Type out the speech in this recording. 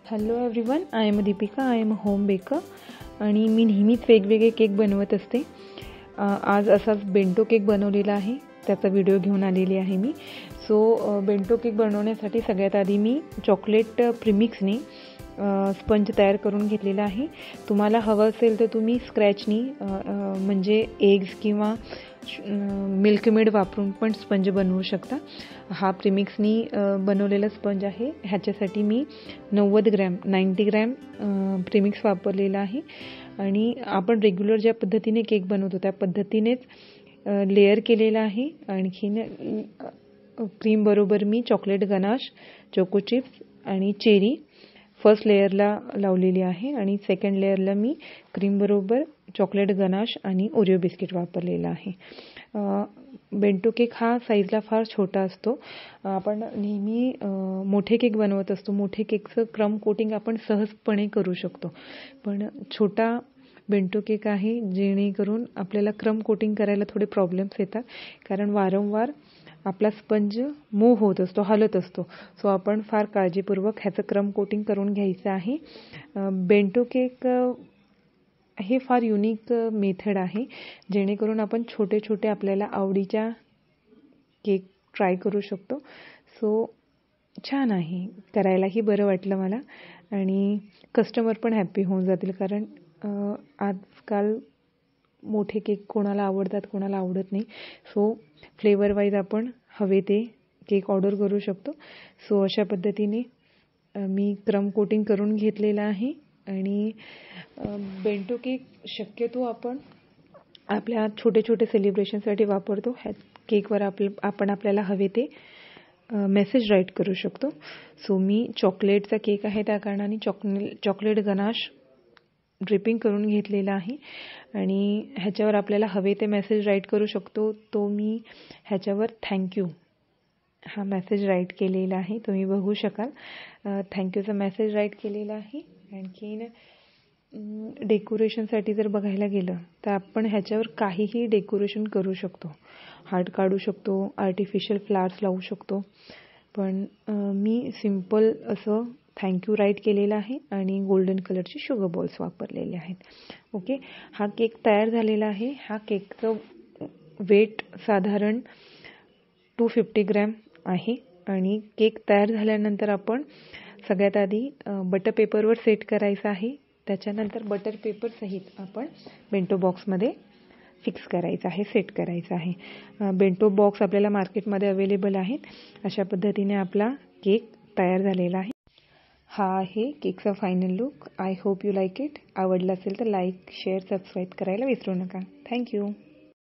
Hello everyone, I am Deepika. I am a home baker आणि मी नेहमीच वेगवेगळे केक बनवत असते. आज असाच बेंटो केक बनवलेला आहे, त्याचा व्हिडिओ घेऊन आलेली आहे मी. बेंटो केक बनवण्यासाठी सगळ्यात आधी मी चॉकलेट प्रीमिक्सनी स्पंज तयार करून घेतलेला आहे. तुम्हाला हवं असेल तर तुम्ही स्क्रॅचनी म्हणजे एग्स किंवा मिल्कमेड वापरून पण स्पंज बनवू शकता. हा प्रीमिक्सनी बनवलेला स्पंज आहे. ह्याच्यासाठी मी 90 ग्रॅम प्रीमिक्स वापरलेला आहे आणि आपण रेग्युलर ज्या पद्धतीने केक बनवतो त्या पद्धतीनेच लेयर केलेला आहे. आणखीन क्रीमबरोबर मी चॉकलेट गनाश, चोको चिप्स आणि चेरी फर्स्ट लेयरला लावलेली आहे आणि सेकंड लेयरला मी क्रीमबरोबर चॉकलेट गनाश आणि ओरिओ बिस्किट वापरलेला आहे. बेंटो केक हा साईजला फार छोटा असतो. आपण नेहमी मोठे केक बनवत असतो. मोठे केकचं क्रम कोटिंग आपण सहजपणे करू शकतो, पण छोटा बेंटो केक आहे जेणेकरून आपल्याला क्रम कोटिंग करायला थोडे प्रॉब्लेम्स येतात, कारण वारंवार आपला स्पंज मूव्ह होत असतो, हलत असतो. आपण फार काळजीपूर्वक ह्याचं क्रम कोटिंग करून घ्यायचं आहे. बेंटो केक हे फार युनिक मेथड आहे, जेणेकरून आपण छोटे छोटे आपल्याला आवडीच्या केक ट्राय करू शकतो. छान आहे, करायलाही बरं वाटलं मला आणि कस्टमर पण हॅप्पी होऊन जातील, कारण आजकाल मोठे केक कोणाला आवडतात कोणाला आवडत नाही. फ्लेवर वाईज आपण हवे ते केक ऑर्डर करू शकतो. अशा पद्धतीने मी क्रम कोटिंग करून घेतलेला आहे आणि बेंटो केक शक्यतो आपण आपल्या छोटे छोटे सेलिब्रेशनसाठी वापरतो. ह्या केकवर आपण आपल्याला हवे ते मेसेज राईट करू शकतो. मी चॉकलेटचा केक आहे त्या कारणाने चॉकलेट गनाश ड्रिपिंग करून घेतलेला आहे आणि ह्याच्यावर आपल्याला हवे ते मेसेज राईट करू शकतो. मी ह्याच्यावर थँक्यू हा मेसेज राईट केलेला आहे, तुम्ही बघू शकाल. थँक्यूचा मेसेज राईट केलेला आहे. आणखीन डेकोरेशनसाठी जर बघायला गेलं तर आपण ह्याच्यावर काहीही डेकोरेशन करू शकतो. हार्ट काढू शकतो, आर्टिफिशियल फ्लावर्स लावू शकतो, पण मी सिम्पल असं थँक्यू राईट केलेलं आहे आणि गोल्डन कलरचे शुगर बॉल्स वापरलेले आहेत. ओके, हा केक तयार झालेला आहे. हा केकचं वेट साधारण 250 ग्रॅम आहे आणि केक तयार झाल्यानंतर आपण सगळ्यात आधी बटर पेपरवर सेट करायचं आहे. त्याच्यानंतर बटर पेपर सहित आपण बेंटो बॉक्समध्ये फिक्स करायचं आहे, सेट करायचं आहे. बेंटो बॉक्स आपल्याला मार्केटमध्ये अवेलेबल आहेत. अशा पद्धतीने आपला केक तयार झालेला आहे. हा आहे केकचा final look. I hope you like it. आवडला असेल तर लाईक, शेअर, सबस्क्राईब करायला विसरू नका. थँक्यू.